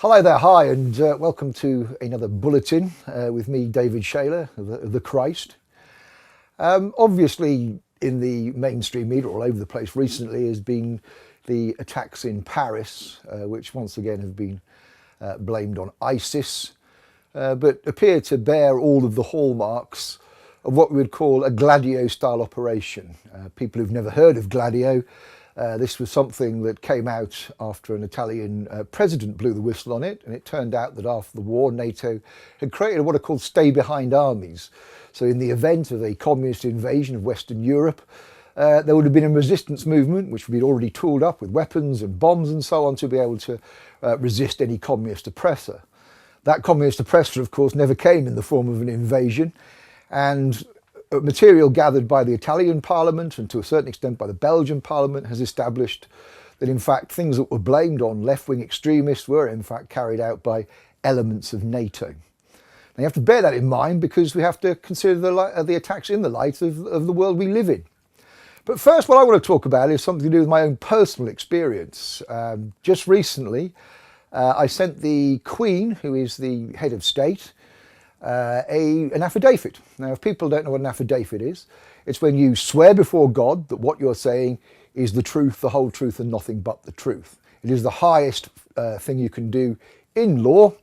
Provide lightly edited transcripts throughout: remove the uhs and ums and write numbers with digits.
Hello there, hi, and welcome to another bulletin with me, David Shayler, the Christ. Obviously, in the mainstream media all over the place recently has been the attacks in Paris, which once again have been blamed on ISIS, but appear to bear all of the hallmarks of what we would call a Gladio-style operation. People who've never heard of Gladio, this was something that came out after an Italian president blew the whistle on it, and it turned out that after the war NATO had created what are called stay-behind armies. So in the event of a communist invasion of Western Europe, there would have been a resistance movement which would be already tooled up with weapons and bombs and so on to be able to resist any communist oppressor. That communist oppressor, of course, never came in the form of an invasion, and material gathered by the Italian parliament and to a certain extent by the Belgian parliament has established that in fact things that were blamed on left-wing extremists were in fact carried out by elements of NATO. Now you have to bear that in mind because we have to consider the attacks in the light of the world we live in. But first, what I want to talk about is something to do with my own personal experience. Just recently I sent the Queen, who is the head of state, an affidavit. Now, if people don't know what an affidavit is, it's when you swear before God that what you're saying is the truth, the whole truth, and nothing but the truth. It is the highest thing you can do in law,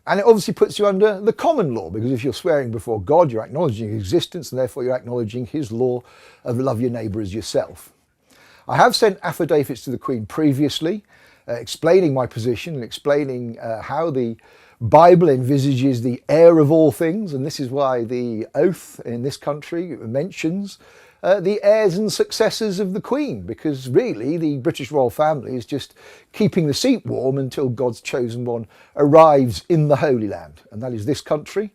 and it obviously puts you under the common law, because if you're swearing before God, you're acknowledging his existence, and therefore you're acknowledging his law of love your neighbour as yourself. I have sent affidavits to the Queen previously, explaining my position and explaining how the Bible envisages the heir of all things, and this is why the oath in this country mentions the heirs and successors of the Queen, because really the British royal family is just keeping the seat warm until God's chosen one arrives in the Holy Land, and that is this country.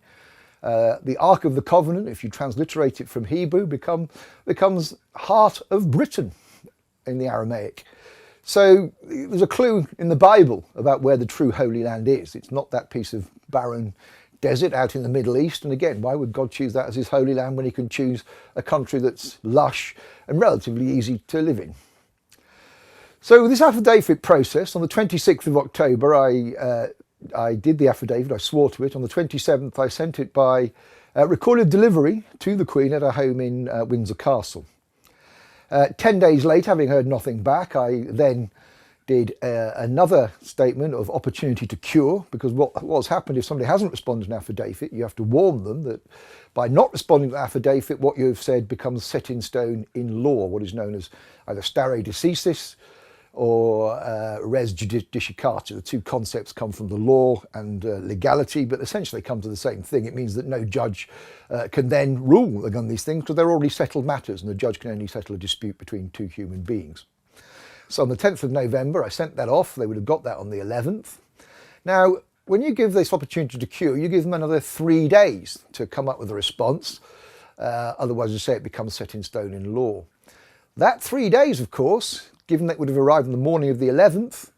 The Ark of the Covenant, if you transliterate it from Hebrew, becomes heart of Britain in the Aramaic. So there's a clue in the Bible about where the true Holy Land is. It's not that piece of barren desert out in the Middle East. And again, why would God choose that as his Holy Land when he can choose a country that's lush and relatively easy to live in? So this affidavit process, on the 26th of October, I did the affidavit, I swore to it. On the 27th, I sent it by recorded delivery to the Queen at her home in Windsor Castle. 10 days later, having heard nothing back, I then did another statement of opportunity to cure, because what's happened if somebody hasn't responded to an affidavit, you have to warn them that by not responding to the affidavit, what you've said becomes set in stone in law, what is known as either stare decisis or res judicata. The two concepts come from the law and legality, but essentially come to the same thing. It means that no judge can then rule on these things because they're already settled matters, and the judge can only settle a dispute between two human beings. So on the 10th of November, I sent that off. They would have got that on the 11th. Now, when you give this opportunity to cure, you give them another 3 days to come up with a response. Otherwise, as I say, it becomes set in stone in law. That 3 days, of course, given that it would have arrived in the morning of the 11th,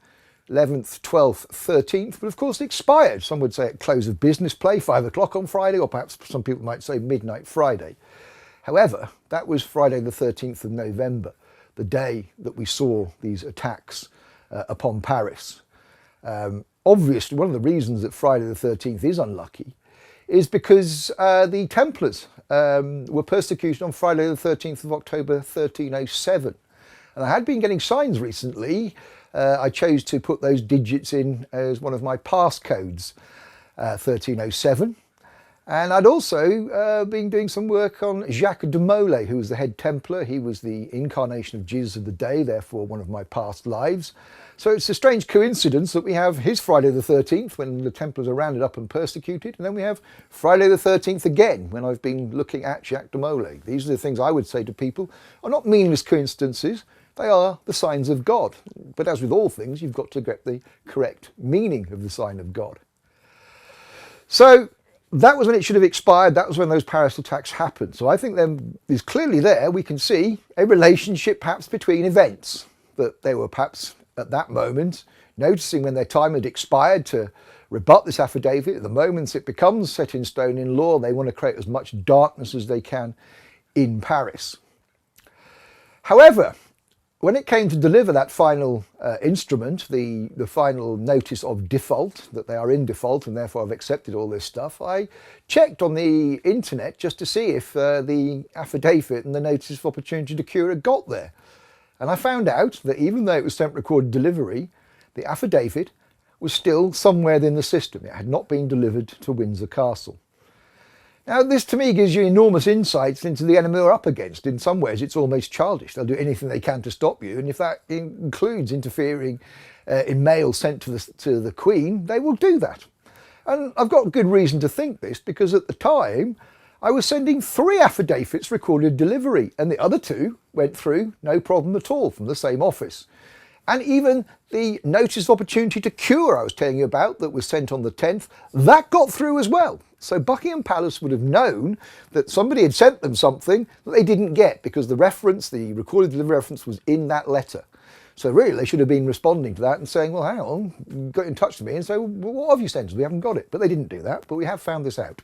12th, 13th, but of course it expired. Some would say at close of business play, 5 o'clock on Friday, or perhaps some people might say midnight Friday. However, that was Friday the 13th of November, the day that we saw these attacks upon Paris. Obviously, one of the reasons that Friday the 13th is unlucky is because the Templars were persecuted on Friday the 13th of October 1307. And I had been getting signs recently. I chose to put those digits in as one of my passcodes, 1307. And I'd also been doing some work on Jacques De Molay, who was the Head Templar. He was the incarnation of Jesus of the day, therefore one of my past lives. So it's a strange coincidence that we have his Friday the 13th, when the Templars are rounded up and persecuted, and then we have Friday the 13th again, when I've been looking at Jacques De Molay. These are the things I would say to people are not meaningless coincidences. They are the signs of God. But as with all things, you've got to get the correct meaning of the sign of God. So that was when it should have expired. That was when those Paris attacks happened. So I think then is clearly there. We can see a relationship perhaps between events, that they were perhaps at that moment noticing when their time had expired to rebut this affidavit. At the moment it becomes set in stone in law, they want to create as much darkness as they can in Paris. However, when it came to deliver that final instrument, the final notice of default, that they are in default and therefore I've accepted all this stuff, I checked on the internet just to see if the affidavit and the notice of opportunity to cure had got there. And I found out that even though it was sent recorded delivery, the affidavit was still somewhere in the system. It had not been delivered to Windsor Castle. Now, this to me gives you enormous insights into the enemy we're up against. In some ways, it's almost childish. They'll do anything they can to stop you. And if that includes interfering in mail sent to the Queen, they will do that. And I've got good reason to think this, because at the time, I was sending 3 affidavits recorded delivery, and the other 2 went through no problem at all from the same office. And even the notice of opportunity to cure I was telling you about that was sent on the 10th, that got through as well. So Buckingham Palace would have known that somebody had sent them something that they didn't get, because the reference, the recorded delivery reference, was in that letter. So really they should have been responding to that and saying, well, hang on, got in touch with me and say, well, what have you sent us? We haven't got it. But they didn't do that, but we have found this out.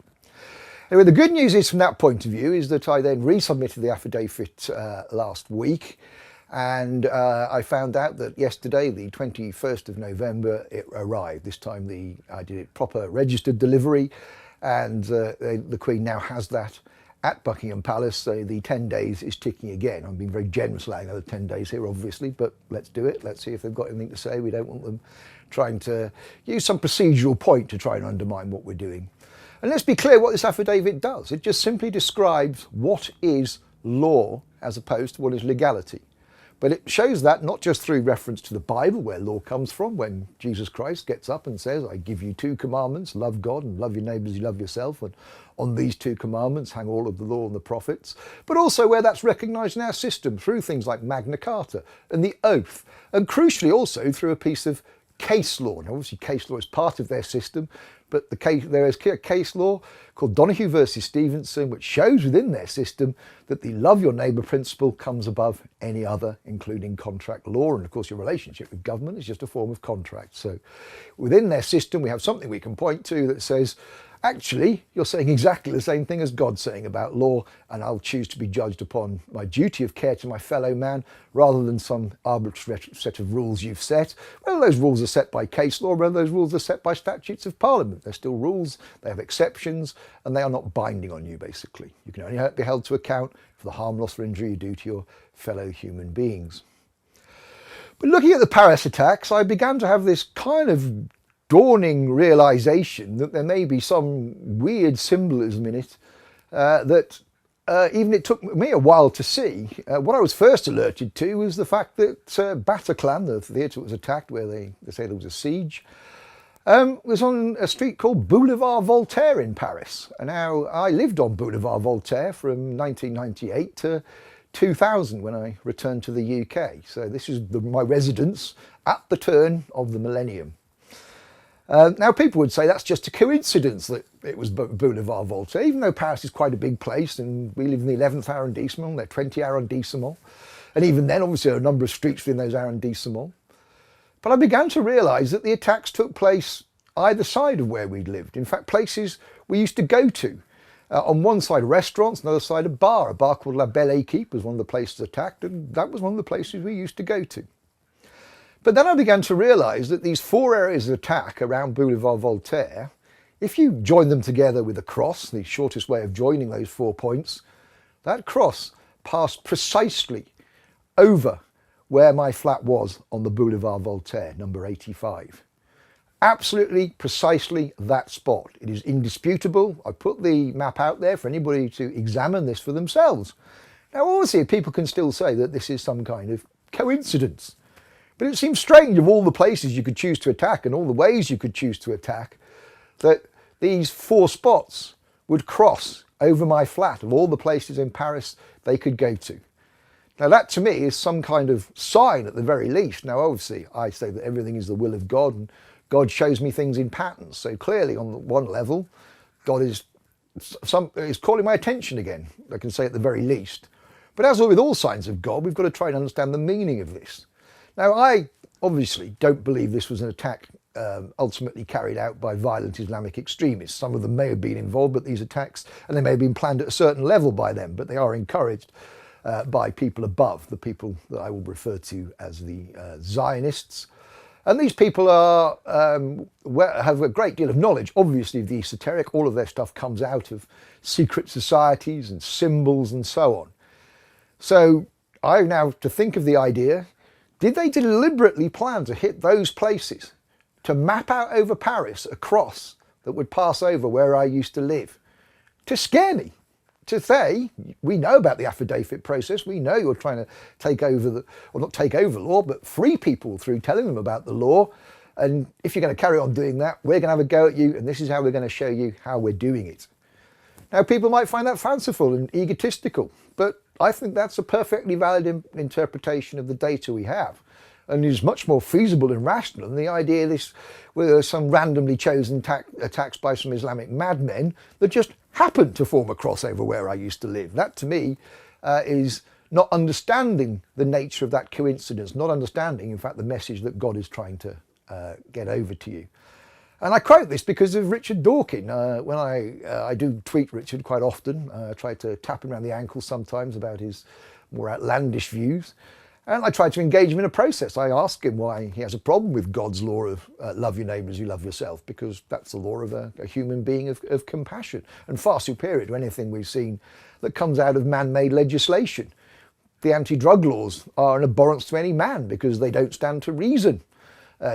Anyway, the good news is from that point of view is that I then resubmitted the affidavit last week. And I found out that yesterday, the 21st of November, it arrived. This time I did it proper registered delivery, and the Queen now has that at Buckingham Palace. So the 10 days is ticking again. I'm being very generous allowing another 10 days here, obviously, but let's do it. Let's see if they've got anything to say. We don't want them trying to use some procedural point to try and undermine what we're doing. And let's be clear what this affidavit does. It just simply describes what is law as opposed to what is legality. But it shows that not just through reference to the Bible, where law comes from, when Jesus Christ gets up and says, I give you 2 commandments, love God and love your neighbour as you love yourself, and on these 2 commandments hang all of the law and the prophets, but also where that's recognised in our system through things like Magna Carta and the oath, and crucially also through a piece of case law. Now obviously case law is part of their system, but there is a case law called Donahue versus Stevenson, which shows within their system that the love your neighbour principle comes above any other, including contract law. And of course, your relationship with government is just a form of contract. So within their system, we have something we can point to that says, actually, you're saying exactly the same thing as God's saying about law, and I'll choose to be judged upon my duty of care to my fellow man rather than some arbitrary set of rules you've set. Whether those rules are set by case law, whether those rules are set by statutes of Parliament, they're still rules, they have exceptions, and they are not binding on you, basically. You can only be held to account for the harm, loss or injury you do to your fellow human beings. But looking at the Paris attacks, I began to have this kind of dawning realization that there may be some weird symbolism in it that even it took me a while to see. What I was first alerted to was the fact that Bataclan, the theatre that was attacked where they say there was a siege, was on a street called Boulevard Voltaire in Paris. And now I lived on Boulevard Voltaire from 1998 to 2000 when I returned to the UK. So this is my residence at the turn of the millennium. Now people would say that's just a coincidence that it was Boulevard Voltaire, even though Paris is quite a big place and we live in the 11th arrondissement, they're 20 arrondissements. And even then obviously there are a number of streets within those arrondissements. But I began to realise that the attacks took place either side of where we'd lived. In fact, places we used to go to. On one side restaurants, on the other side a bar called La Belle Équipe was one of the places attacked, and that was one of the places we used to go to. But then I began to realise that these 4 areas of attack around Boulevard Voltaire, if you join them together with a cross, the shortest way of joining those 4 points, that cross passed precisely over where my flat was on the Boulevard Voltaire, number 85. Absolutely precisely that spot. It is indisputable. I put the map out there for anybody to examine this for themselves. Now obviously people can still say that this is some kind of coincidence. But it seems strange, of all the places you could choose to attack and all the ways you could choose to attack, that these 4 spots would cross over my flat of all the places in Paris they could go to. Now that to me is some kind of sign at the very least. Now obviously I say that everything is the will of God and God shows me things in patterns. So clearly on one level, God is calling my attention again, I can say at the very least. But as with all signs of God, we've got to try and understand the meaning of this. Now, I obviously don't believe this was an attack ultimately carried out by violent Islamic extremists. Some of them may have been involved with these attacks and they may have been planned at a certain level by them, but they are encouraged. by people above, the people that I will refer to as the Zionists. And these people are have a great deal of knowledge, obviously, of the esoteric. All of their stuff comes out of secret societies and symbols and so on. So I now have to think of the idea, did they deliberately plan to hit those places, to map out over Paris a cross that would pass over where I used to live, to scare me? To say, we know about the affidavit process, we know you're trying to take over or not take over law, but free people through telling them about the law. And if you're going to carry on doing that, we're going to have a go at you, and this is how we're going to show you how we're doing it. Now, people might find that fanciful and egotistical, but I think that's a perfectly valid interpretation of the data we have, and is much more feasible and rational than the idea this were some randomly chosen attacks by some Islamic madmen that just happened to form a crossover where I used to live. That, to me, is not understanding the nature of that coincidence, not understanding, in fact, the message that God is trying to get over to you. And I quote this because of Richard Dawkins. When I do tweet Richard quite often, I try to tap him around the ankle sometimes about his more outlandish views. And I try to engage him in a process. I ask him why he has a problem with God's law of love your neighbour as you love yourself, because that's the law of a human being of compassion, and far superior to anything we've seen that comes out of man-made legislation. The anti-drug laws are an abhorrence to any man because they don't stand to reason.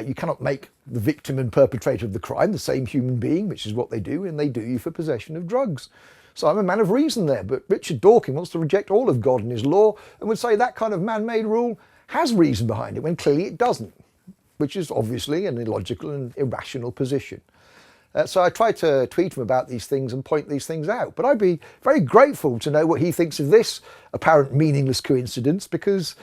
You cannot make the victim and perpetrator of the crime the same human being, which is what they do, and they do you for possession of drugs. So I'm a man of reason there, but Richard Dawkins wants to reject all of God and his law and would say that kind of man-made rule has reason behind it, when clearly it doesn't, which is obviously an illogical and irrational position. So I try to tweet him about these things and point these things out, but I'd be very grateful to know what he thinks of this apparent meaningless coincidence, because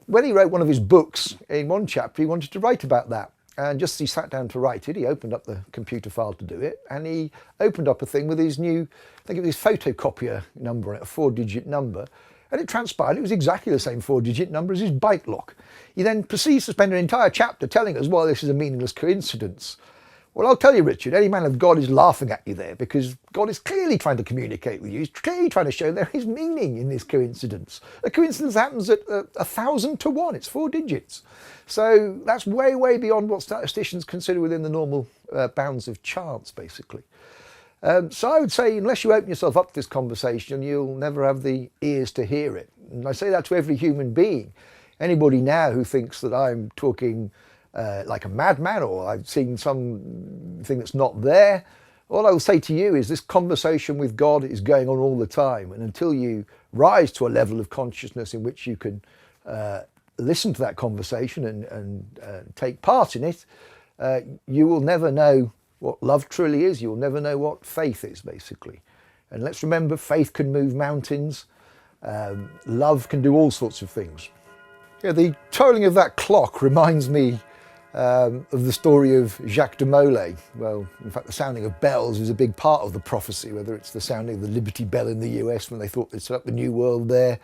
when he wrote one of his books, in one chapter he wanted to write about that. And just as he sat down to write it, he opened up the computer file to do it, and he opened up a thing with his new, I think it was his photocopier number on it, a 4-digit number, and it transpired it was exactly the same 4-digit number as his bike lock. He then proceeds to spend an entire chapter telling us why this is a meaningless coincidence. Well, I'll tell you, Richard, any man of God is laughing at you there, because God is clearly trying to communicate with you. He's clearly trying to show there is meaning in this coincidence. A coincidence happens at 1,000 to 1. It's 4 digits. So that's way, way beyond what statisticians consider within the normal bounds of chance, basically. So I would say, unless you open yourself up to this conversation, you'll never have the ears to hear it. And I say that to every human being. Anybody now who thinks that I'm talking like a madman, or I've seen something that's not there, all I will say to you is this conversation with God is going on all the time, and until you rise to a level of consciousness in which you can listen to that conversation and take part in it, you will never know what love truly is. You will never know what faith is, basically. And let's remember, faith can move mountains, love can do all sorts of things. Yeah, the tolling of that clock reminds me of the story of Jacques De Molay. Well, in fact, the sounding of bells is a big part of the prophecy, whether it's the sounding of the Liberty Bell in the US when they thought they'd set up the New World there,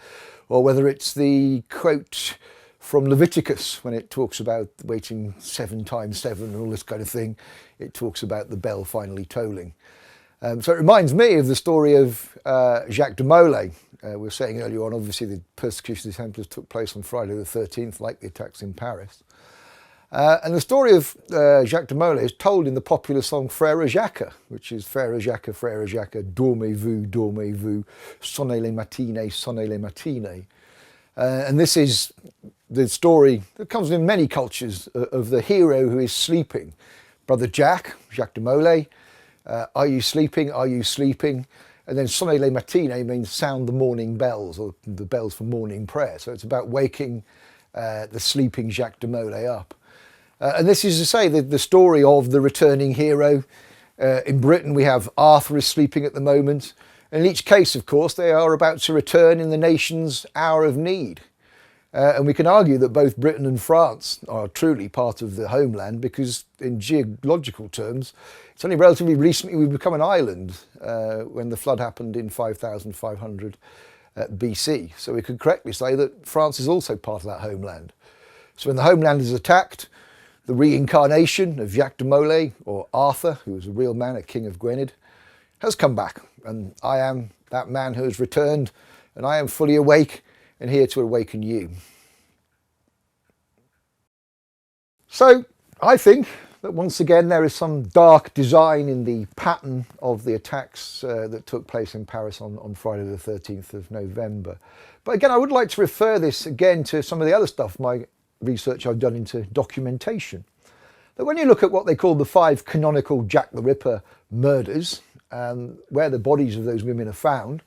or whether it's the quote from Leviticus when it talks about waiting 7 times 7 and all this kind of thing. It talks about the bell finally tolling. So it reminds me of the story of Jacques De Molay. We were saying earlier on, obviously the persecution of the Templars took place on Friday the 13th, like the attacks in Paris. And the story of Jacques De Molay is told in the popular song Frere Jacques, which is Frere Jacques, dormez-vous, sonnez les matinées. And this is the story that comes in many cultures of the hero who is sleeping. Brother Jacques De Molay, are you sleeping, are you sleeping? And then sonnez les matinées means sound the morning bells, or the bells for morning prayer. So it's about waking the sleeping Jacques De Molay up. And this is to say the story of the returning hero. In Britain we have Arthur is sleeping at the moment. In each case, of course, they are about to return in the nation's hour of need. And we can argue that both Britain and France are truly part of the homeland, because in geological terms, it's only relatively recently we've become an island when the flood happened in 5500 BC. So we could correctly say that France is also part of that homeland. So when the homeland is attacked, the reincarnation of Jacques De Molay, or Arthur, who was a real man, a king of Gwynedd, has come back. And I am that man who has returned and I am fully awake and here to awaken you. So I think that once again there is some dark design in the pattern of the attacks that took place in Paris on Friday the 13th of November. But again, I would like to refer this again to some of the other stuff, my research I've done into documentation. That when you look at what they call the 5 canonical Jack the Ripper murders, where the bodies of those women are found,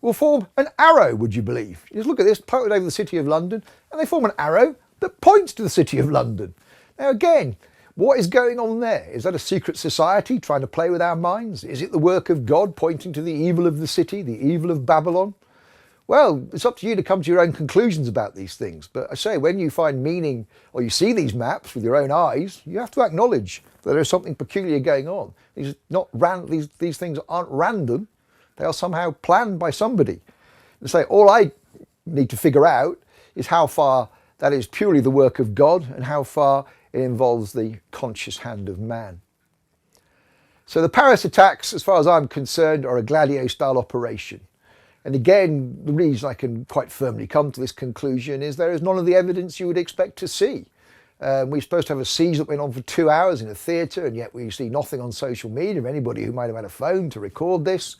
will form an arrow, would you believe? You just look at this, plotted over the City of London, and they form an arrow that points to the City of London. Now again, what is going on there? Is that a secret society trying to play with our minds? Is it the work of God pointing to the evil of the city, the evil of Babylon? Well, it's up to you to come to your own conclusions about these things. But I say, when you find meaning or you see these maps with your own eyes, you have to acknowledge that there is something peculiar going on. These things aren't random. They are somehow planned by somebody. And say, all I need to figure out is how far that is purely the work of God and how far it involves the conscious hand of man. So the Paris attacks, as far as I'm concerned, are a Gladio-style operation. And again, the reason I can quite firmly come to this conclusion is there is none of the evidence you would expect to see. We're supposed to have a siege that went on for 2 hours in a theatre, and yet we see nothing on social media of anybody who might have had a phone to record this.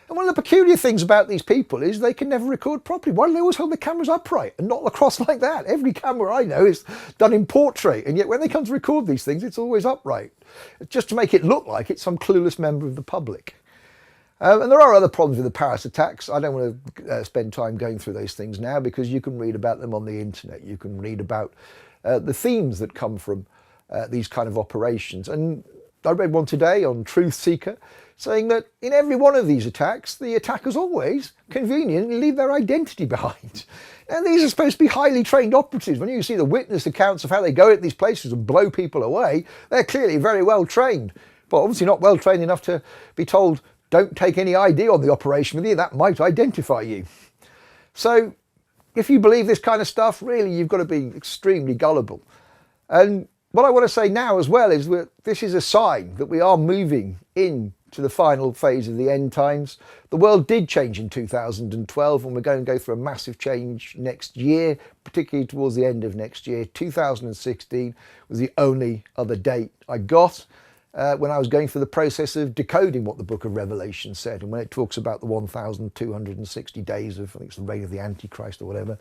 And one of the peculiar things about these people is they can never record properly. Why do they always hold the cameras upright and not across like that? Every camera I know is done in portrait, and yet when they come to record these things, it's always upright, just to make it look like it's some clueless member of the public. And there are other problems with the Paris attacks. I don't want to spend time going through those things now because you can read about them on the internet. You can read about the themes that come from these kind of operations. And I read one today on Truth Seeker saying that in every one of these attacks, the attackers always conveniently leave their identity behind. And these are supposed to be highly trained operatives. When you see the witness accounts of how they go at these places and blow people away, they're clearly very well trained, but obviously not well trained enough to be told, don't take any ID on the operation with you, that might identify you. So if you believe this kind of stuff, really you've got to be extremely gullible. And what I want to say now as well is that this is a sign that we are moving into the final phase of the end times. The world did change in 2012 and we're going to go through a massive change next year, particularly towards the end of next year. 2016 was the only other date I got. When I was going through the process of decoding what the book of Revelation said, and when it talks about the 1,260 days of, I think it's the reign of the Antichrist or whatever,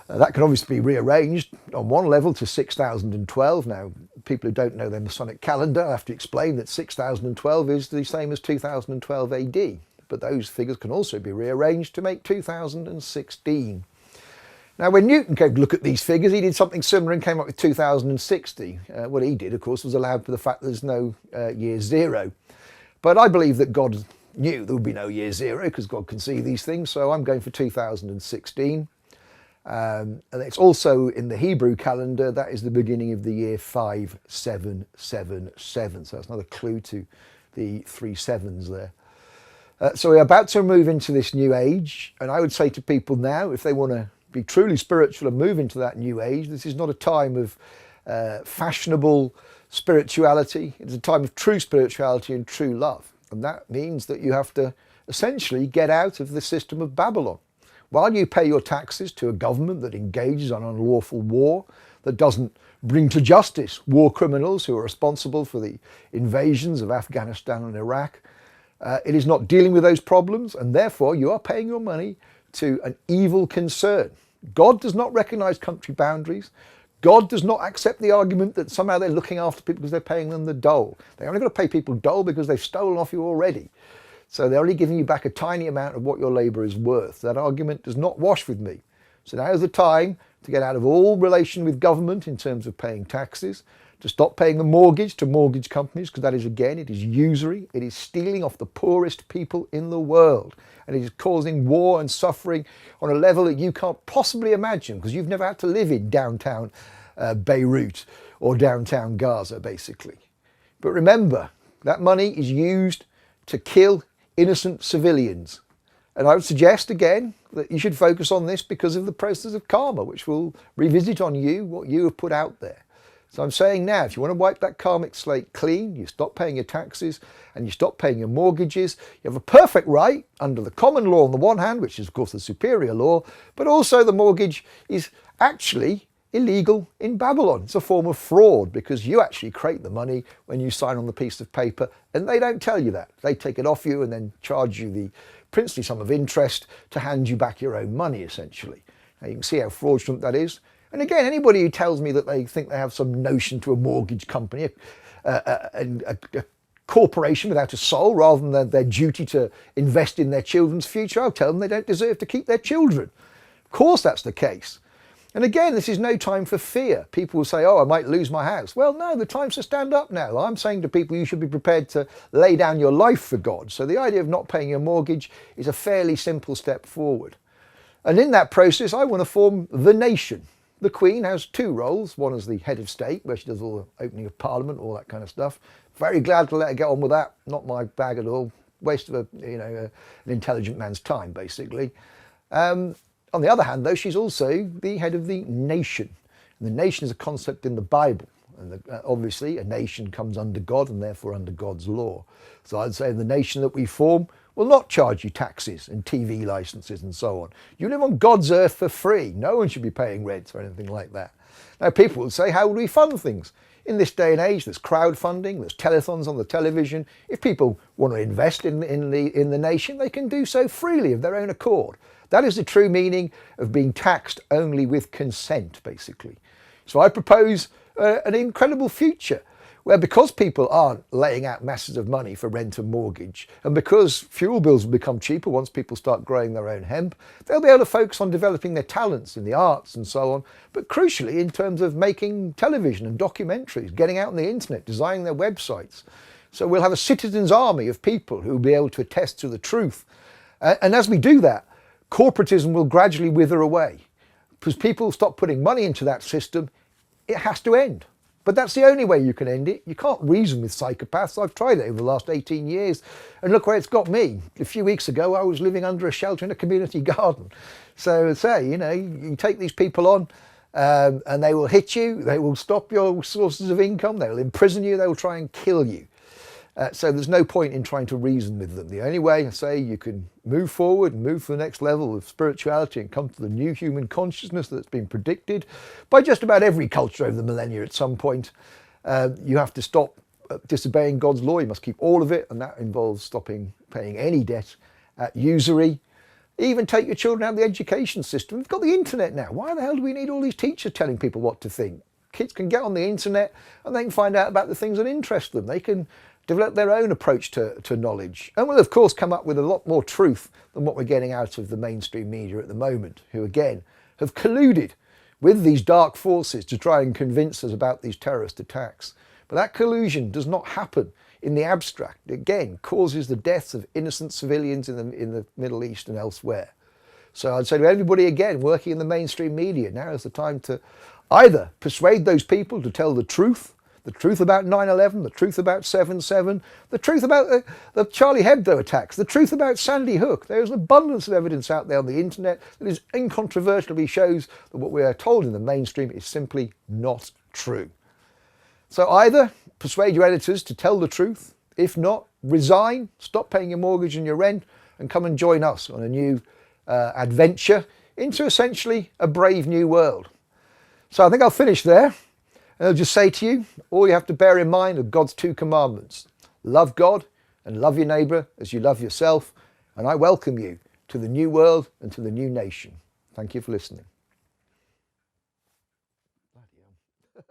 that can obviously be rearranged on one level to 6012. Now, people who don't know their Masonic calendar have to explain that 6012 is the same as 2012 AD, but those figures can also be rearranged to make 2016. Now, when Newton came to look at these figures, he did something similar and came up with 2060. What he did, of course, was allowed for the fact that there's no year zero. But I believe that God knew there would be no year zero because God can see these things. So I'm going for 2016. And it's also in the Hebrew calendar, that is the beginning of the year 5777. So that's another clue to the 3 sevens there. So we're about to move into this new age. And I would say to people now, if they want to be truly spiritual and move into that new age, this is not a time of fashionable spirituality. It's a time of true spirituality and true love. And that means that you have to essentially get out of the system of Babylon. While you pay your taxes to a government that engages on unlawful war, that doesn't bring to justice war criminals who are responsible for the invasions of Afghanistan and Iraq, it is not dealing with those problems, and therefore you are paying your money to an evil concern. God does not recognize country boundaries. God does not accept the argument that somehow they're looking after people because they're paying them the dole. They're only going to pay people dole because they've stolen off you already. So they're only giving you back a tiny amount of what your labour is worth. That argument does not wash with me. So now is the time to get out of all relation with government in terms of paying taxes, to stop paying the mortgage to mortgage companies, because that is, again, it is usury. It is stealing off the poorest people in the world. And it is causing war and suffering on a level that you can't possibly imagine, because you've never had to live in downtown Beirut or downtown Gaza, basically. But remember, that money is used to kill innocent civilians. And I would suggest, again, that you should focus on this because of the process of karma, which will revisit on you what you have put out there. So I'm saying now, if you want to wipe that karmic slate clean, you stop paying your taxes and you stop paying your mortgages, you have a perfect right under the common law on the one hand, which is of course the superior law, but also the mortgage is actually illegal in Babylon. It's a form of fraud because you actually create the money when you sign on the piece of paper, and they don't tell you that. They take it off you and then charge you the princely sum of interest to hand you back your own money, essentially. Now you can see how fraudulent that is. And again, anybody who tells me that they think they have some notion to a mortgage company, a corporation without a soul, rather than their duty to invest in their children's future, I'll tell them they don't deserve to keep their children. Of course that's the case. And again, this is no time for fear. People will say, oh, I might lose my house. Well, no, the time's to stand up now. I'm saying to people, you should be prepared to lay down your life for God. So the idea of not paying your mortgage is a fairly simple step forward. And in that process, I want to form the nation. The Queen has two roles. One is the head of state, where she does all the opening of Parliament, all that kind of stuff. Very glad to let her get on with that. Not my bag at all. Waste of an intelligent man's time, basically. On the other hand, though, she's also the head of the nation. And the nation is a concept in the Bible. And obviously, a nation comes under God and therefore under God's law. So I'd say the nation that we form will not charge you taxes and TV licenses and so on. You live on God's earth for free. No one should be paying rent or anything like that. Now, people will say, how would we fund things? In this day and age, there's crowdfunding, there's telethons on the television. If people want to invest in the nation, they can do so freely of their own accord. That is the true meaning of being taxed only with consent, basically. So I propose an incredible future where, because people aren't laying out masses of money for rent and mortgage, and because fuel bills will become cheaper once people start growing their own hemp, they'll be able to focus on developing their talents in the arts and so on, but crucially in terms of making television and documentaries, getting out on the internet, designing their websites. So we'll have a citizens' army of people who will be able to attest to the truth. And as we do that, corporatism will gradually wither away. Because people stop putting money into that system, it has to end. But that's the only way you can end it. You can't reason with psychopaths. I've tried it over the last 18 years, and look where it's got me. A few weeks ago, I was living under a shelter in a community garden. So say, you take these people on, and they will hit you, they will stop your sources of income, they will imprison you, they will try and kill you. So there's no point in trying to reason with them. The only way, I say, you can move forward and move to the next level of spirituality and come to the new human consciousness that's been predicted by just about every culture over the millennia at some point. You have to stop disobeying God's law. You must keep all of it, and that involves stopping paying any debt, usury. Even take your children out of the education system. We've got the internet now. Why the hell do we need all these teachers telling people what to think? Kids can get on the internet and they can find out about the things that interest them. They can develop their own approach to knowledge, and will of course come up with a lot more truth than what we're getting out of the mainstream media at the moment, who again have colluded with these dark forces to try and convince us about these terrorist attacks. But that collusion does not happen in the abstract. It again causes the deaths of innocent civilians in the Middle East and elsewhere. So I'd say to everybody again working in the mainstream media, now is the time to either persuade those people to tell the truth about 9/11, the truth about 7/7, the truth about the Charlie Hebdo attacks, the truth about Sandy Hook. There's an abundance of evidence out there on the internet that is incontrovertibly shows that what we are told in the mainstream is simply not true. So either persuade your editors to tell the truth, if not, resign, stop paying your mortgage and your rent, and come and join us on a new adventure into essentially a brave new world. So I think I'll finish there. And I'll just say to you, all you have to bear in mind are God's two commandments. Love God and love your neighbour as you love yourself. And I welcome you to the new world and to the new nation. Thank you for listening. Bloody hell.